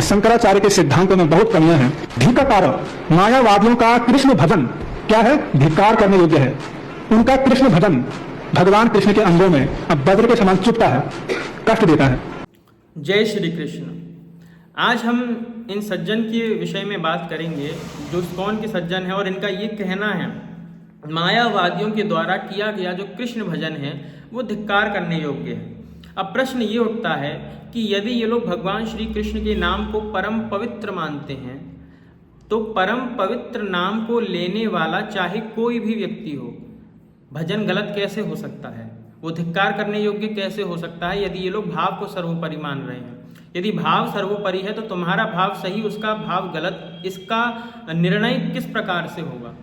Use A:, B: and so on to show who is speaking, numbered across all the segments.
A: शंकराचार्य के सिद्धांतों में बहुत कमियां हैं। धिक्कार, मायावादियों का कृष्ण भजन क्या है? धिक्कार करने योग्य है। उनका कृष्ण भजन भगवान कृष्ण के अंगों में अब वज्र के समान चुभता है, कष्ट देता है।
B: जय श्री कृष्ण। आज हम इन सज्जन के विषय में बात करेंगे जो इस्कॉन के सज्जन हैं और इनका ये कहना है मायावादियों के द्वारा किया गया जो कृष्ण भजन है वो धिक्कार करने योग्य है। अब प्रश्न ये उठता है कि यदि ये लोग भगवान श्री कृष्ण के नाम को परम पवित्र मानते हैं तो परम पवित्र नाम को लेने वाला चाहे कोई भी व्यक्ति हो, भजन गलत कैसे हो सकता है? वो धिक्कार करने योग्य कैसे हो सकता है यदि ये लोग भाव को सर्वोपरि मान रहे हैं? यदि भाव सर्वोपरि है तो तुम्हारा भाव सही, उसका भाव गलत, इसका निर्णय किस प्रकार से होगा?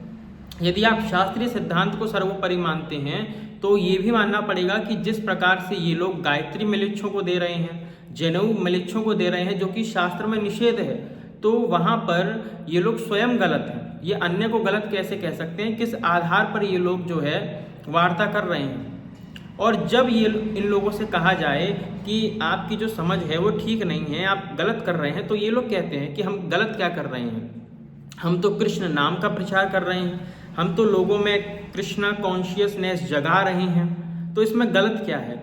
B: यदि आप शास्त्रीय सिद्धांत को सर्वोपरि मानते हैं तो ये भी मानना पड़ेगा कि जिस प्रकार से ये लोग गायत्री मिलिच्छों को दे रहे हैं, जनेऊ मिलिच्छों को दे रहे हैं, जो कि शास्त्र में निषेध है, तो वहाँ पर ये लोग स्वयं गलत हैं। ये अन्य को गलत कैसे कह सकते हैं? किस आधार पर ये लोग जो है वार्ता कर रहे हैं? और जब ये इन लोगों से कहा जाए कि आपकी जो समझ है वो ठीक नहीं है, आप गलत कर रहे हैं, तो ये लोग कहते हैं कि हम गलत क्या कर रहे हैं? हम तो कृष्ण नाम का प्रचार कर रहे हैं, हम तो लोगों में कृष्णा कॉन्शियसनेस जगा रहे हैं, तो इसमें गलत क्या है?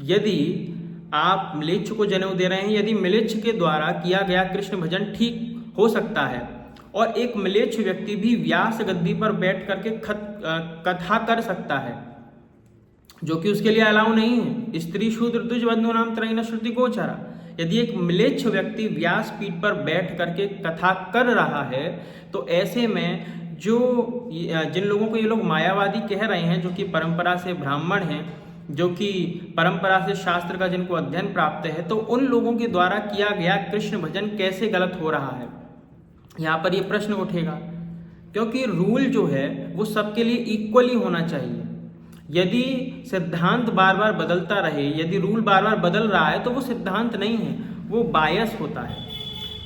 B: यदि आप म्लेच्छ को जनेऊ दे रहे हैं, यदि म्लेच्छ के द्वारा किया गया कृष्ण भजन ठीक हो सकता है और एक म्लेच्छ व्यक्ति भी व्यास गद्दी पर बैठ करके कथा कर सकता है, जो कि उसके लिए अलाउ नहीं है। स्त्री शूद्र द्विज बंधु नाम त्रयीन श्रुति गोचरा। यदि एक म्लेच्छ व्यक्ति व्यास पीठ पर बैठ करके कथा कर रहा है तो ऐसे में जो जिन लोगों को ये लोग मायावादी कह रहे हैं, जो कि परंपरा से ब्राह्मण हैं, जो कि परंपरा से शास्त्र का जिनको अध्ययन प्राप्त है, तो उन लोगों के द्वारा किया गया कृष्ण भजन कैसे गलत हो रहा है? यहाँ पर ये प्रश्न उठेगा, क्योंकि रूल जो है वो सबके लिए इक्वली होना चाहिए। यदि सिद्धांत बार बार बदलता रहे, यदि रूल बार बार बदल रहा है, तो वो सिद्धांत नहीं है, वो बायस होता है।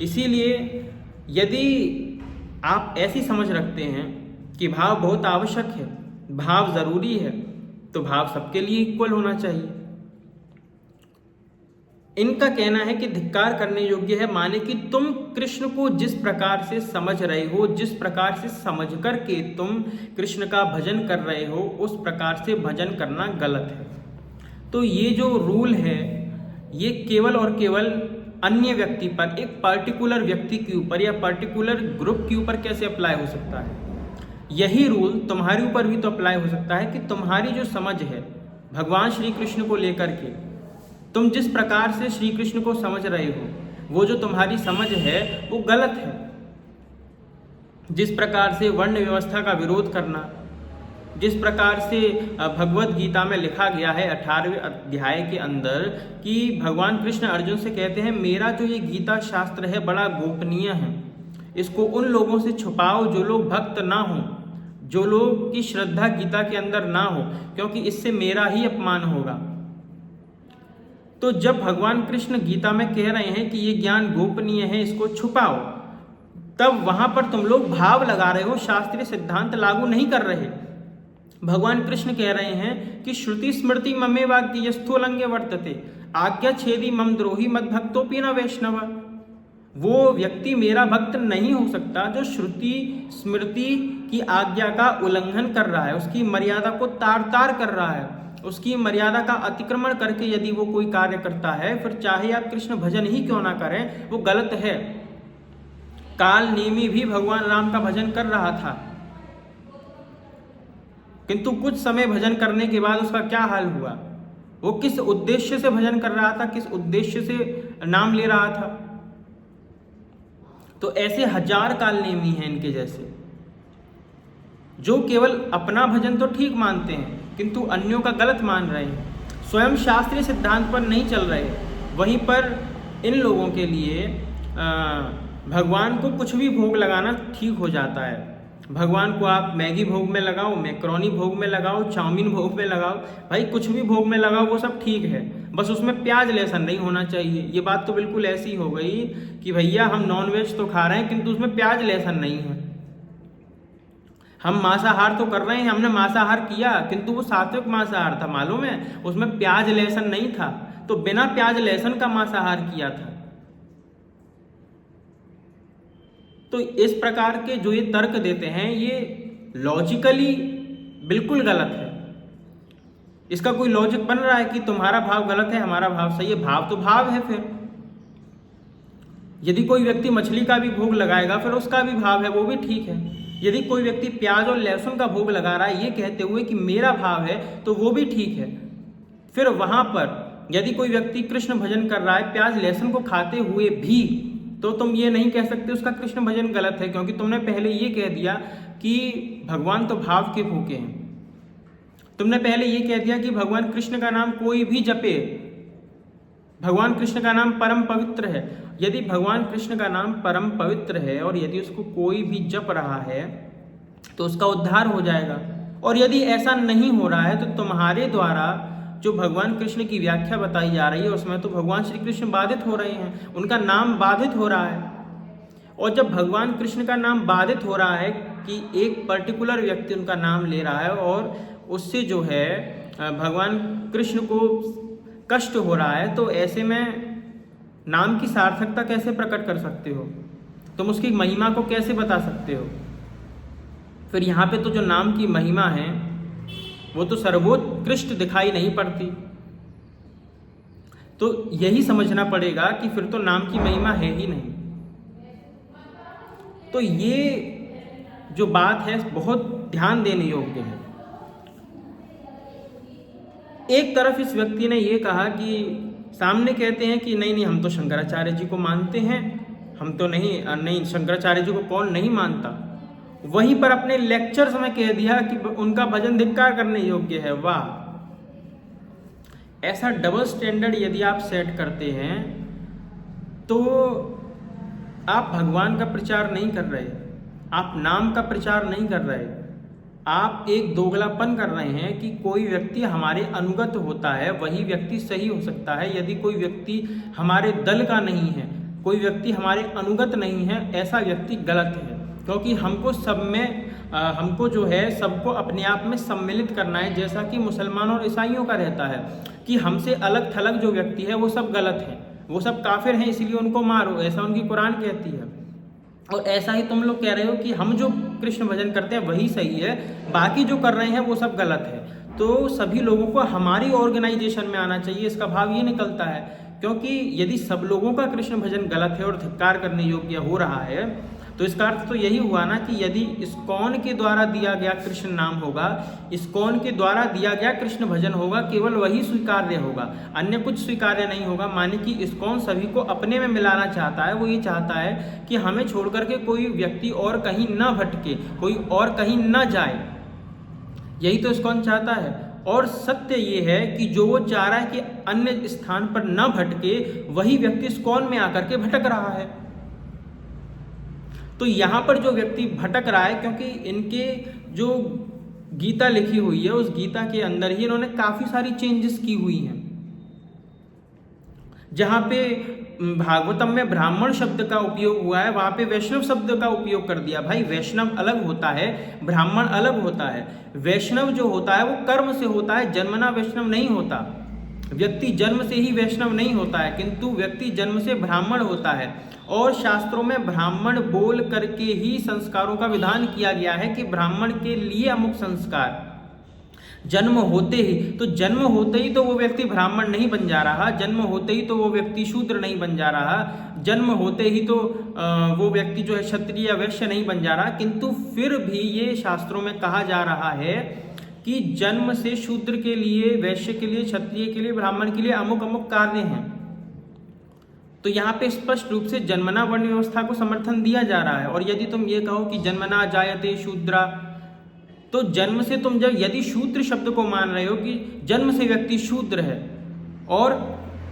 B: इसीलिए यदि आप ऐसी समझ रखते हैं कि भाव बहुत आवश्यक है, भाव जरूरी है, तो भाव सबके लिए इक्वल होना चाहिए। इनका कहना है कि धिक्कार करने योग्य है, माने कि तुम कृष्ण को जिस प्रकार से समझ रहे हो, जिस प्रकार से समझ करके तुम कृष्ण का भजन कर रहे हो, उस प्रकार से भजन करना गलत है। तो ये जो रूल है ये केवल और केवल अन्य व्यक्ति पर, एक पर्टिकुलर व्यक्ति के ऊपर या पर्टिकुलर ग्रुप के ऊपर कैसे अप्लाई हो सकता है? यही रूल तुम्हारे ऊपर भी तो अप्लाई हो सकता है कि तुम्हारी जो समझ है भगवान श्री कृष्ण को लेकर के, तुम जिस प्रकार से श्री कृष्ण को समझ रहे हो, वो जो तुम्हारी समझ है वो गलत है। जिस प्रकार से वर्ण व्यवस्था का विरोध करना, जिस प्रकार से भगवत गीता में लिखा गया है 18वें अध्याय के अंदर कि भगवान कृष्ण अर्जुन से कहते हैं मेरा जो ये गीता शास्त्र है बड़ा गोपनीय है, इसको उन लोगों से छुपाओ जो लोग भक्त ना हो, जो लोग की श्रद्धा गीता के अंदर ना हो, क्योंकि इससे मेरा ही अपमान होगा। तो जब भगवान कृष्ण गीता में कह रहे हैं कि ये ज्ञान गोपनीय है, इसको छुपाओ, तब वहां पर तुम लोग भाव लगा रहे हो, शास्त्रीय सिद्धांत लागू नहीं कर रहे। भगवान कृष्ण कह रहे हैं कि श्रुति स्मृति ममे वाक्य यस्थोलंघ्य वर्तते आज्ञा छेदी मम द्रोही मद भक्तोपि न वैष्णव। वो व्यक्ति मेरा भक्त नहीं हो सकता जो श्रुति स्मृति की आज्ञा का उल्लंघन कर रहा है, उसकी मर्यादा को तार तार कर रहा है, उसकी मर्यादा का अतिक्रमण करके यदि वो कोई कार्य करता है, फिर चाहे आप कृष्ण भजन ही क्यों ना करें, वो गलत है। काल नेमी भी भगवान राम का भजन कर रहा था, किंतु कुछ समय भजन करने के बाद उसका क्या हाल हुआ? वो किस उद्देश्य से भजन कर रहा था, किस उद्देश्य से नाम ले रहा था? तो ऐसे हजार काल नेमी हैं इनके जैसे, जो केवल अपना भजन तो ठीक मानते हैं किंतु अन्यों का गलत मान रहे हैं, स्वयं शास्त्रीय सिद्धांत पर नहीं चल रहे। वहीं पर इन लोगों के लिए भगवान को कुछ भी भोग लगाना ठीक हो जाता है। भगवान को आप मैगी भोग में लगाओ, मैक्रोनी भोग में लगाओ, चाउमीन भोग में लगाओ, भाई कुछ भी भोग में लगाओ, वो सब ठीक है, बस उसमें प्याज लहसुन नहीं होना चाहिए। ये बात तो बिल्कुल ऐसी हो गई कि भैया हम नॉनवेज तो खा रहे हैं किंतु उसमें प्याज लहसुन नहीं है। हम मांसाहार तो कर रहे हैं, हमने मांसाहार किया किंतु वो सात्विक मांसाहार था, मालूम है, उसमें प्याज लहसुन नहीं था, तो बिना प्याज लहसुन का मांसाहार किया था। तो इस प्रकार के जो ये तर्क देते हैं ये लॉजिकली बिल्कुल गलत है। इसका कोई लॉजिक बन रहा है कि तुम्हारा भाव गलत है, हमारा भाव सही है? भाव तो भाव है। फिर यदि कोई व्यक्ति मछली का भी भोग लगाएगा फिर उसका भी भाव है, वो भी ठीक है। यदि कोई व्यक्ति प्याज और लहसुन का भोग लगा रहा है ये कहते हुए कि मेरा भाव है, तो वो भी ठीक है। फिर वहां पर यदि कोई व्यक्ति कृष्ण भजन कर रहा है प्याज लहसुन को खाते हुए भी, तो तुम ये नहीं कह सकते उसका कृष्ण भजन गलत है, क्योंकि तुमने पहले ये कह दिया कि भगवान तो भाव के भूखे हैं। तुमने पहले ये कह दिया कि भगवान कृष्ण का नाम कोई भी जपे, भगवान कृष्ण का नाम परम पवित्र है। यदि भगवान कृष्ण का नाम परम पवित्र है और यदि उसको कोई भी जप रहा है तो उसका उद्धार हो जाएगा। और यदि ऐसा नहीं हो रहा है तो तुम्हारे द्वारा जो भगवान कृष्ण की व्याख्या बताई जा रही है उसमें तो भगवान श्री कृष्ण बाधित हो रहे हैं, उनका नाम बाधित हो रहा है। और जब भगवान कृष्ण का नाम बाधित हो रहा है कि एक पर्टिकुलर व्यक्ति उनका नाम ले रहा है और उससे जो है भगवान कृष्ण को कष्ट हो रहा है, तो ऐसे में नाम की सार्थकता कैसे प्रकट कर सकते हो? तुम उसकी महिमा को कैसे बता सकते हो? फिर यहाँ पे तो जो नाम की महिमा है वो तो सर्वोत्कृष्ट दिखाई नहीं पड़ती। तो यही समझना पड़ेगा कि फिर तो नाम की महिमा है ही नहीं। तो ये जो बात है बहुत ध्यान देने योग्य है। एक तरफ इस व्यक्ति ने ये कहा कि सामने कहते हैं कि नहीं हम तो शंकराचार्य जी को मानते हैं, हम तो नहीं शंकराचार्य जी को कौन नहीं मानता। वहीं पर अपने लेक्चर्स में कह दिया कि उनका भजन धिक्कार करने योग्य है। वाह! ऐसा डबल स्टैंडर्ड यदि आप सेट करते हैं तो आप भगवान का प्रचार नहीं कर रहे, आप नाम का प्रचार नहीं कर रहे, आप एक दोगलापन कर रहे हैं कि कोई व्यक्ति हमारे अनुगत होता है वही व्यक्ति सही हो सकता है। यदि कोई व्यक्ति हमारे दल का नहीं है, कोई व्यक्ति हमारे अनुगत नहीं है, ऐसा व्यक्ति गलत है। क्योंकि हमको सब में हमको जो है सबको अपने आप में सम्मिलित करना है, जैसा कि मुसलमान और ईसाइयों का रहता है कि हमसे अलग थलग जो व्यक्ति है वो सब गलत है, वो सब काफिर हैं, इसलिए उनको मारो, ऐसा उनकी कुरान कहती है। और ऐसा ही तुम लोग कह रहे हो कि हम जो कृष्ण भजन करते हैं वही सही है, बाकी जो कर रहे हैं वो सब गलत है। तो सभी लोगों को हमारी ऑर्गेनाइजेशन में आना चाहिए, इसका भाव ये निकलता है। क्योंकि यदि सब लोगों का कृष्ण भजन गलत है और धिक्कार करने योग्य हो रहा है तो इसका अर्थ तो यही हुआ ना कि यदि इस्कॉन के द्वारा दिया गया कृष्ण नाम होगा, इस्कॉन के द्वारा दिया गया कृष्ण भजन होगा, केवल वही स्वीकार्य होगा, अन्य कुछ स्वीकार्य नहीं होगा। माने कि इस्कॉन सभी को अपने में मिलाना चाहता है। वो ये चाहता है कि हमें छोड़ करके कोई व्यक्ति और कहीं न भटके, कोई और कहीं न जाए, यही तो इस्कॉन चाहता है। और सत्य ये है कि जो वो चाह रहा है कि अन्य स्थान पर न भटके, वही व्यक्ति इस्कॉन में आकर के भटक रहा है। तो यहाँ पर जो व्यक्ति भटक रहा है, क्योंकि इनके जो गीता लिखी हुई है उस गीता के अंदर ही इन्होंने काफी सारी चेंजेस की हुई हैं। जहाँ पे भागवतम में ब्राह्मण शब्द का उपयोग हुआ है वहाँ पे वैष्णव शब्द का उपयोग कर दिया। भाई वैष्णव अलग होता है, ब्राह्मण अलग होता है। वैष्णव जो होता है वो कर्म से होता है, जन्मना वैष्णव नहीं होता। व्यक्ति जन्म से ही वैष्णव नहीं होता है, किंतु व्यक्ति जन्म से ब्राह्मण होता है। और शास्त्रों में ब्राह्मण बोल करके ही संस्कारों का विधान किया गया है कि ब्राह्मण के लिए अमुक संस्कार। जन्म होते ही तो वो व्यक्ति ब्राह्मण नहीं बन जा रहा, जन्म होते ही तो वो व्यक्ति शूद्र नहीं बन जा रहा, जन्म होते ही तो वो व्यक्ति जो है क्षत्रिय या वैश्य नहीं बन जा रहा। किंतु फिर भी ये शास्त्रों में कहा जा रहा है कि जन्म से शूद्र के लिए, वैश्य के लिए, क्षत्रिय के लिए, ब्राह्मण के लिए अमुक अमुक कार्य हैं। तो यहाँ पे स्पष्ट रूप से जन्मना वर्ण व्यवस्था को समर्थन दिया जा रहा है। और यदि तुम ये कहो कि जन्मना जायते शूद्रा, तो जन्म से तुम जब यदि शूद्र शब्द को मान रहे हो कि जन्म से व्यक्ति शूद्र है और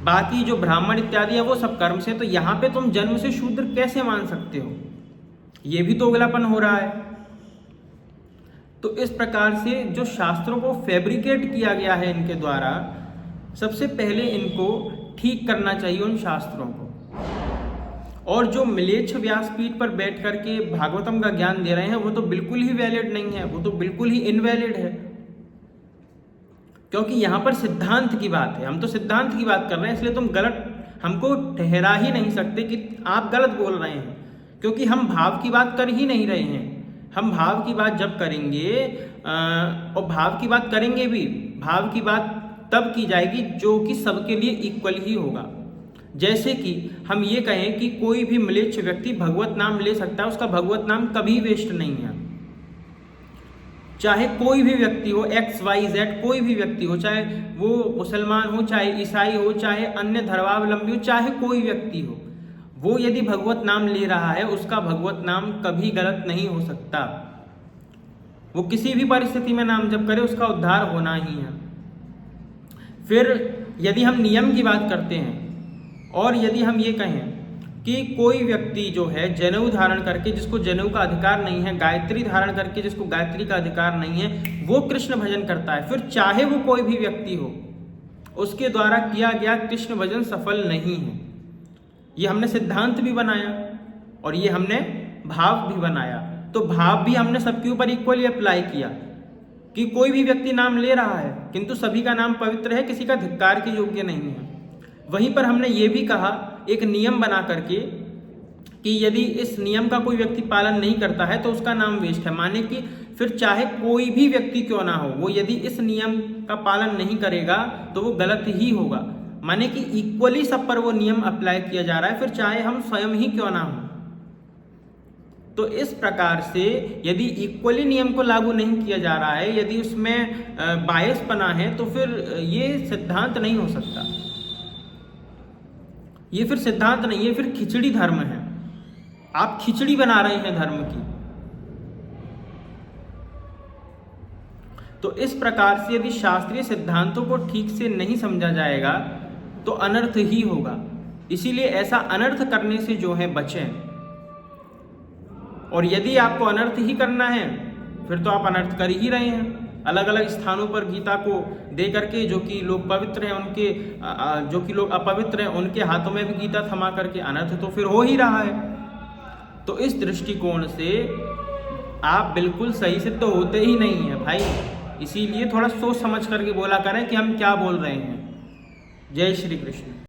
B: बाकी जो ब्राह्मण इत्यादि है वो सब कर्म से, तो यहाँ पे तुम जन्म से शूद्र कैसे मान सकते हो? ये भी दोगलापन हो रहा है। तो इस प्रकार से जो शास्त्रों को फैब्रिकेट किया गया है इनके द्वारा, सबसे पहले इनको ठीक करना चाहिए उन शास्त्रों को। और जो मिलेच्छ व्यासपीठ पर बैठ करके भागवतम का ज्ञान दे रहे हैं वो तो बिल्कुल ही वैलिड नहीं है, वो तो बिल्कुल ही इनवैलिड है। क्योंकि यहाँ पर सिद्धांत की बात है, हम तो सिद्धांत की बात कर रहे हैं, इसलिए तुम गलत हमको ठहरा ही नहीं सकते कि आप गलत बोल रहे हैं। क्योंकि हम भाव की बात कर ही नहीं रहे हैं। हम भाव की बात जब करेंगे और भाव की बात करेंगे भी, भाव की बात तब की जाएगी जो कि सबके लिए इक्वल ही होगा। जैसे कि हम ये कहें कि कोई भी म्लेच्छ व्यक्ति भगवत नाम ले सकता है, उसका भगवत नाम कभी वेस्ट नहीं है। चाहे कोई भी व्यक्ति हो, XYZ कोई भी व्यक्ति हो, चाहे वो मुसलमान हो, चाहे ईसाई हो, चाहे अन्य धर्मावलंबी हो, चाहे कोई व्यक्ति हो, वो यदि भगवत नाम ले रहा है उसका भगवत नाम कभी गलत नहीं हो सकता। वो किसी भी परिस्थिति में नाम जप करे उसका उद्धार होना ही है। फिर यदि हम नियम की बात करते हैं और यदि हम ये कहें कि कोई व्यक्ति जो है जनेऊ धारण करके जिसको जनेऊ का अधिकार नहीं है, गायत्री धारण करके जिसको गायत्री का अधिकार नहीं है, वो कृष्ण भजन करता है, फिर चाहे वो कोई भी व्यक्ति हो, उसके द्वारा किया गया कृष्ण भजन सफल नहीं है। ये हमने सिद्धांत भी बनाया और ये हमने भाव भी बनाया। तो भाव भी हमने सबके ऊपर इक्वली अप्लाई किया कि कोई भी व्यक्ति नाम ले रहा है किंतु सभी का नाम पवित्र है, किसी का धिक्कार के योग्य नहीं है। वहीं पर हमने ये भी कहा एक नियम बना करके कि यदि इस नियम का कोई व्यक्ति पालन नहीं करता है तो उसका नाम वेस्ट है। माने कि फिर चाहे कोई भी व्यक्ति क्यों ना हो, वो यदि इस नियम का पालन नहीं करेगा तो वो गलत ही होगा। माने कि इक्वली सब पर वो नियम अप्लाई किया जा रहा है, फिर चाहे हम स्वयं ही क्यों ना हो। तो इस प्रकार से यदि इक्वली नियम को लागू नहीं किया जा रहा है, यदि उसमें बायसपना है, तो फिर ये सिद्धांत नहीं हो सकता। ये फिर सिद्धांत नहीं, ये फिर खिचड़ी धर्म है। आप खिचड़ी बना रहे हैं धर्म की। तो इस प्रकार से यदि शास्त्रीय सिद्धांतों को ठीक से नहीं समझा जाएगा तो अनर्थ ही होगा। इसीलिए ऐसा अनर्थ करने से जो है बचें। और यदि आपको अनर्थ ही करना है फिर तो आप अनर्थ कर ही रहे हैं। अलग अलग स्थानों पर गीता को दे करके जो कि लोग पवित्र हैं उनके जो कि लोग अपवित्र हैं उनके हाथों में भी गीता थमा करके अनर्थ तो फिर हो ही रहा है। तो इस दृष्टिकोण से आप बिल्कुल सही से तो होते ही नहीं हैं भाई। इसीलिए थोड़ा सोच समझ करके बोला करें कि हम क्या बोल रहे हैं। जय श्री कृष्ण।